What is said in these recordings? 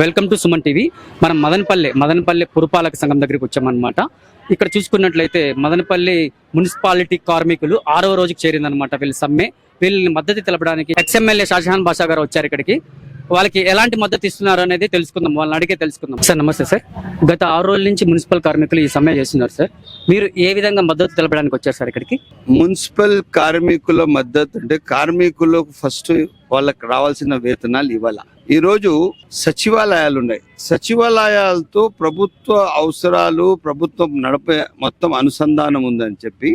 Welcome to Suman TV. మనం మదనపల్లె పురపాలక సంఘం దగ్గరికి వచ్చామన్నమాట. ఇక్కడ చూసుకున్నట్లయితే మదనపల్లి మున్సిపాలిటీ కార్మికులు 6వ రోజుకి చేరిందనమాట వీళ్ళ సమ్మె. వీళ్ళని మద్దతు తెలపడానికి ఎక్స్ఎమ్మెల్యే షాజహాన్ బాషా గారు వచ్చారు ఇక్కడికి. వాళ్ళకి ఎలాంటి మద్దతు ఇస్తున్నారు అనేది తెలుసుకుందాం, వాళ్ళని అడిగే తెలుసుకుందాం. సార్ నమస్తే సార్. గత 6 రోజుల నుంచి మున్సిపల్ కార్మికులు ఈ సమ్మె చేస్తున్నారు సార్. మీరు ఏ విధంగా మద్దతు తెలపడానికి వచ్చారు సార్ ఇక్కడికి? మున్సిపల్ కార్మికుల మద్దతు అంటే కార్మికులకు ఫస్ట్ వాళ్ళకి రావాల్సిన వేతనాలు ఇవ్వాల. ఈ రోజు సచివాలయాలు ఉన్నాయి. సచివాలయాలతో ప్రభుత్వ అవసరాలు, ప్రభుత్వం నడిపే మొత్తం అనుసంధానం ఉందని చెప్పి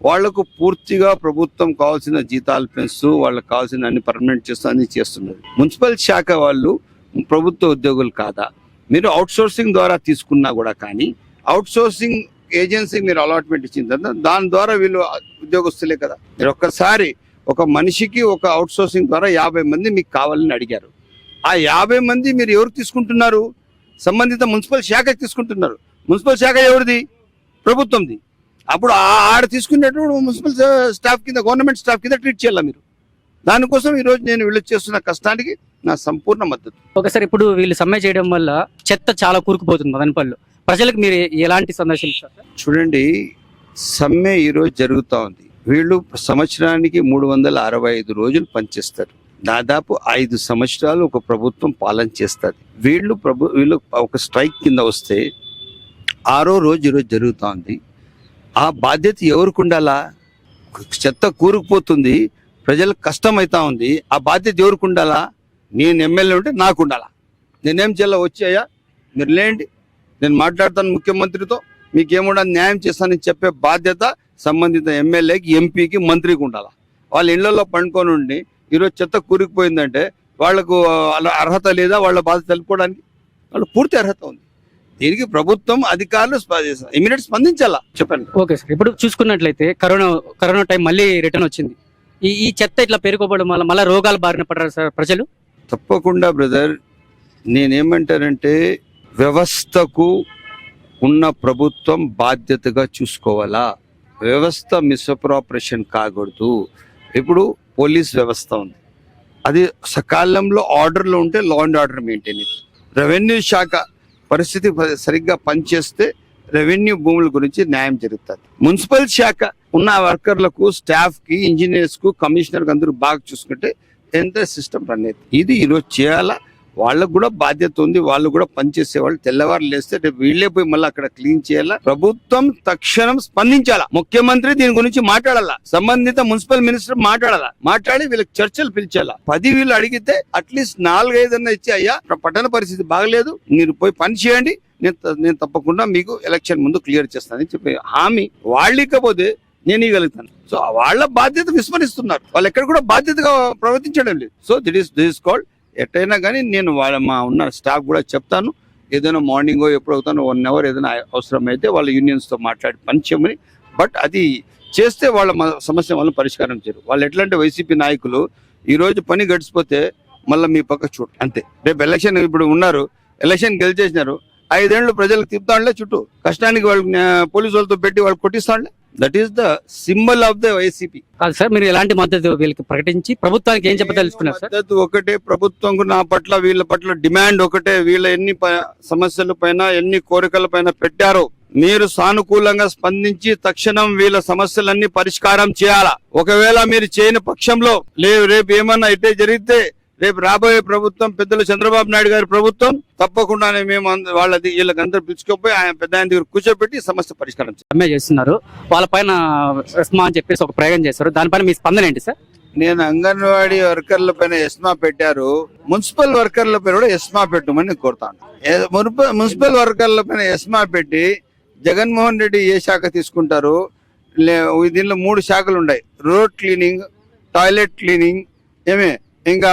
వాళ్లకు పూర్తిగా ప్రభుత్వం కావాల్సిన జీతాలు పెంచుతూ వాళ్ళకి కావాల్సిన అన్ని పర్మనెంట్ చేస్తూ అన్ని చేస్తున్నారు. మున్సిపల్ శాఖ వాళ్ళు ప్రభుత్వ ఉద్యోగులు కాదా? మీరు అవుట్ సోర్సింగ్ ద్వారా తీసుకున్నా కూడా కానీ అవుట్ సోర్సింగ్ ఏజెన్సీ మీరు అలాట్మెంట్ ఇచ్చిన తర్వాత దాని ద్వారా వీళ్ళు ఉద్యోగస్తులే కదా. మీరు ఒక్కసారి ఒక మనిషికి ఒక అవుట్ సోర్సింగ్ ద్వారా 50 మంది మీకు కావాలని అడిగారు. ఆ 50 మంది మీరు ఎవరు తీసుకుంటున్నారు? సంబంధిత మున్సిపల్ శాఖకి తీసుకుంటున్నారు. మున్సిపల్ శాఖ ఎవరిది? ప్రభుత్వంది. అప్పుడు ఆడ తీసుకునేటప్పుడు మున్సిపల్ స్టాఫ్ కింద, గవర్నమెంట్ స్టాఫ్ కింద ట్రీట్ చేయాలి మీరు. దానికోసం ఈ రోజు నేను వీళ్ళు చేస్తున్న కష్టానికి నా సంపూర్ణ మద్దతు. ఒకసారి ఇప్పుడు వీళ్ళు సమ్మె చేయడం వల్ల చెత్త చాలా కూరుకుపోతుంది మదనపల్లిలో. ప్రజలకు మీరు ఎలాంటి సందేశం ఇస్తారు? చూడండి, సమ్మె ఈ రోజు జరుగుతూ ఉంది. వీళ్ళు సంవత్సరానికి 365 రోజులు పనిచేస్తారు. దాదాపు 5 సంవత్సరాలు ఒక ప్రభుత్వం పాలన చేస్తారు. వీళ్ళు ఒక స్ట్రైక్ కింద వస్తే 6వ రోజు ఈరోజు జరుగుతూ ఉంది. ఆ బాధ్యత ఎవరికి ఉండాలా? చెత్త కూరుకుపోతుంది, ప్రజలకు కష్టం అవుతా ఉంది. ఆ బాధ్యత ఎవరికి ఉండాలా? నేను ఎమ్మెల్యే ఉంటే నాకు ఉండాలా? నేనేం చేయాలా? వచ్చాయా మీరు లేండి, నేను మాట్లాడతాను ముఖ్యమంత్రితో, మీకేముండా న్యాయం చేస్తానని చెప్పే బాధ్యత సంబంధిత ఎమ్మెల్యేకి, ఎంపీకి, మంత్రికి ఉండాలా. వాళ్ళ ఇళ్లలో పండుకొని ఉండి ఈరోజు చెత్త కూరుకుపోయిందంటే వాళ్లకు అర్హత లేదా? వాళ్ళ బాధ తెలుపుకోవడానికి వాళ్ళు పూర్తి అర్హత ఉంది. దీనికి ప్రభుత్వం, అధికారులు ఇమీడియట్ స్పందించాలా. చెప్పండి. Okay sir. ఇప్పుడు చూసుకున్నట్లయితే కరోనా టైం మళ్ళీ రిటర్న్ వచ్చింది. ఈ చెత్త ఇట్లా పెరిగిపోవడం వల్ల మళ్ళీ రోగాల బారిన పడ్డారు సార్ ప్రజలు. తప్పకుండా బ్రదర్, నేనేమంటానంటే వ్యవస్థకు ఉన్న ప్రభుత్వం బాధ్యతగా చూసుకోవాలా. వ్యవస్థ మిస్అప్రాపరేషన్ కాకూడదు. ఇప్పుడు పోలీస్ వ్యవస్థ ఉంది, అది సకాలంలో ఆర్డర్లో ఉంటే లా అండ్ ఆర్డర్ మెయింటైన్ అవుతుంది. రెవెన్యూ శాఖ పరిస్థితి సరిగ్గా పనిచేస్తే రెవెన్యూ భూముల గురించి న్యాయం జరుగుతుంది. మున్సిపల్ శాఖ ఉన్న వర్కర్లకు, స్టాఫ్ కి, ఇంజనీర్స్ కు, కమిషనర్ కి అందరూ బాగా చూసుకుంటే ఎంత సిస్టమ్ రన్ అవుతుంది. ఇది ఈరోజు చేయాలా. వాళ్ళకు కూడా బాధ్యత ఉంది. వాళ్ళు కూడా పనిచేసే వాళ్ళు తెల్లవారు లేస్తే రేపు వీళ్ళే పోయి మళ్ళీ అక్కడ క్లీన్ చేయాలా. ప్రభుత్వం తక్షణం స్పందించాలా. ముఖ్యమంత్రి దీని గురించి మాట్లాడాలా. సంబంధిత మున్సిపల్ మినిస్టర్ మాట్లాడాలా. మాట్లాడి వీళ్ళకి చర్చలు పిలిచాలా. 10 వీళ్ళు అడిగితే అట్లీస్ట్ 4-5 ఇచ్చి, అయ్యా పట్టణ పరిస్థితి బాగలేదు, మీరు పోయి పని చేయండి, నేను తప్పకుండా మీకు ఎలక్షన్ ముందు క్లియర్ చేస్తానని చెప్పి హామీ వాళ్ళు ఇకపోతే నేను ఇవ్వగలుగుతాను. సో వాళ్ళ బాధ్యత విస్మరిస్తున్నారు. వాళ్ళు ఎక్కడ కూడా బాధ్యతగా ప్రవర్తించడం లేదు. So this is called. ఎట్టయినా కానీ నేను మా ఉన్న స్టాఫ్ కూడా చెప్తాను, ఏదైనా మార్నింగ్ ఎప్పుడు అవుతానో 1 అవర్ ఏదైనా అవసరం అయితే వాళ్ళ యూనియన్స్తో మాట్లాడి పని చేయమని. బట్ అది చేస్తే వాళ్ళ సమస్య వల్ల పరిష్కారం చేయరు. వాళ్ళు ఎట్లంటే వైసీపీ నాయకులు ఈరోజు పని గడిచిపోతే మళ్ళీ మీ పక్క చూడు అంతే. రేపు ఎలక్షన్ ఇప్పుడు ఉన్నారు, ఎలక్షన్ గెలిచేసినారు, 5 ఏళ్ళు ప్రజలకు తిప్పుతాండే చుట్టూ, కష్టానికి వాళ్ళు పోలీసు వాళ్ళతో పెట్టి వాళ్ళు కొట్టిస్తాండే. That is the symbol of the YCP. కాదు సార్, మీరు ఎలాంటి మద్దతు వీళ్ళకి ప్రకటించి ప్రభుత్వానికి ఏం చెప్పదలుచుకున్నారు సార్? మద్దతు ఒకటే, ప్రభుత్వం నా పట్ల, వీళ్ళ పట్ల డిమాండ్ ఒకటే. వీళ్ళ ఎన్ని సమస్యల పైన, ఎన్ని కోరికల పైన పెట్టారో మీరు సానుకూలంగా స్పందించి తక్షణం వీళ్ళ సమస్యలన్నీ పరిష్కారం చేయాలా. ఒకవేళ మీరు చేయని పక్షంలో రేపు ఏమన్నా ఇట్టే జరిగితే రేపు రాబోయే ప్రభుత్వం, పెద్దలు చంద్రబాబు నాయుడు గారి ప్రభుత్వం, తప్పకుండానే మేము వాళ్ళది వీళ్ళకందరూ పిలుచుకోపోయి ఆయన పెద్ద ఆయన దగ్గర కూర్చోబెట్టి సమస్య పరిష్కారం సమ్మె చేస్తున్నారు. వాళ్ళ పైన ఎస్మా అని చెప్పేసి ఒక ప్రయోగం చేస్తారు. దానిపైన మీ స్పందన ఏంటి సార్? నేను అంగన్వాడీ వర్కర్ల పైన ఎస్మా పెట్టారు, మున్సిపల్ వర్కర్ల పైన కూడా ఎస్మా పెట్టమని కోరుతాను. మున్సిపల్ వర్కర్ల పైన ఎస్మా పెట్టి జగన్మోహన్ రెడ్డి ఏ శాఖ తీసుకుంటారు? దీనిలో 3 శాఖలు ఉన్నాయి. రోడ్ క్లీనింగ్, టాయిలెట్ క్లీనింగ్, ఇంకా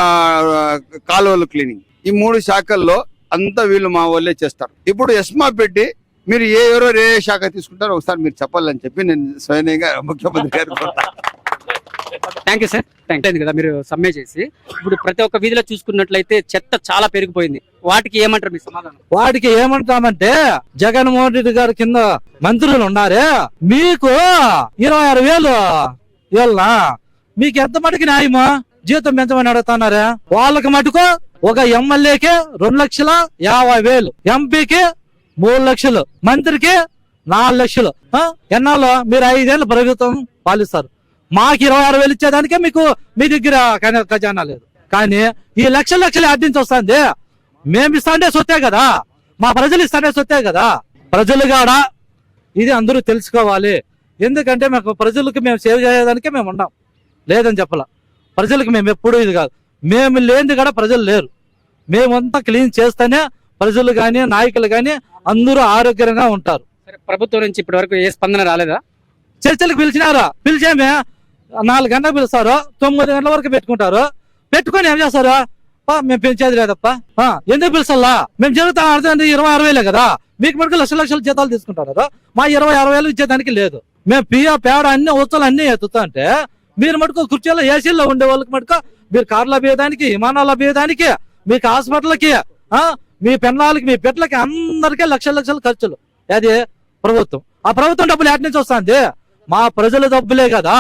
కాలువలు క్లీనింగ్. ఈ 3 శాఖల్లో అంతా వీళ్ళు మా వాళ్ళే చేస్తారు. ఇప్పుడు ఎస్మా పెట్టి మీరు ఎవరో ఏ శాఖ తీసుకుంటారో ఒకసారి మీరు చెప్పాలని చెప్పి నేను స్వయంగా ముఖ్యమంత్రి గారు కోరుతాను. Thank you sir. Thank you కదా. మీరు సమ్మె చేసి ఇప్పుడు ప్రతి ఒక్క వీధిలో చూసుకున్నట్లయితే చెత్త చాలా పెరిగిపోయింది. వాటికి ఏమంటారు మీ సమాధానం? వాటికి ఏమంటామంటే, జగన్మోహన్ రెడ్డి గారి కింద మంత్రులు ఉన్నారే, మీకు 26,000 మీకు ఎంత మటుకు న్యాయమా? జీతం పెంచమని అడుగుతున్నారా? వాళ్ళకి మటుకు ఒక ఎమ్మెల్యేకి 2,50,000, ఎంపీకి 3 లక్షలు, మంత్రికి 4 లక్షలు. ఎన్నాళ్ళు మీరు 5 ఏళ్ళు ప్రభుత్వం పాలిస్తారు. మాకు 26,000 ఇచ్చేదానికే మీకు మీ దగ్గర ఖజానా లేదు. కానీ ఈ లక్షలు అడ్డించి వస్తుంది. మేము ఇస్తాండే సొత్తే కదా, మా ప్రజలు ఇస్తాండే సొత్తే కదా. ప్రజలు కాడ ఇది అందరూ తెలుసుకోవాలి. ఎందుకంటే మాకు ప్రజలకు మేము సేవ చేయడానికే మేము ఉన్నాం, లేదని చెప్పాల. ప్రజలకు మేము ఎప్పుడూ ఇది కాదు, మేము లేనిది కూడా ప్రజలు లేరు. మేమంతా క్లీన్ చేస్తేనే ప్రజలు కానీ నాయకులు కానీ అందరూ ఆరోగ్యంగా ఉంటారు. సరే, ప్రభుత్వం నుంచి ఇప్పటి వరకు ఏ స్పందన రాలేదా? చర్చలకు పిలిచేమే 4 గంటలకు పిలుస్తారు, 9 గంటల వరకు పెట్టుకుంటారు. పెట్టుకొని ఏం చేస్తారు? మేము పెంచేది లేదప్ప. ఎందుకు పిలుసల్లా? మేము జరుగుతా అర్థం 26,000 కదా, మీకు మటుకు లక్షల జీతాలు తీసుకుంటారు కదా. మా 26,000 ఇచ్చేదానికి లేదు. మేము పేడ అన్ని వస్తువులు అన్ని ఎత్తుతా అంటే మీరు మటుకు కుర్చీలో ఏసీల్లో ఉండే వాళ్ళకి మటుకు మీరు కార్లో పోయేదానికి, విమానాల్లో పోయేదానికి, మీకు హాస్పిటల్కి, మీ పెన్నాలకి, మీ పెట్లకి అందరికీ లక్షల ఖర్చులు. అది ప్రభుత్వం. ఆ ప్రభుత్వం డబ్బులు ఎటు నుంచి వస్తుంది? మా ప్రజల డబ్బులే కదా.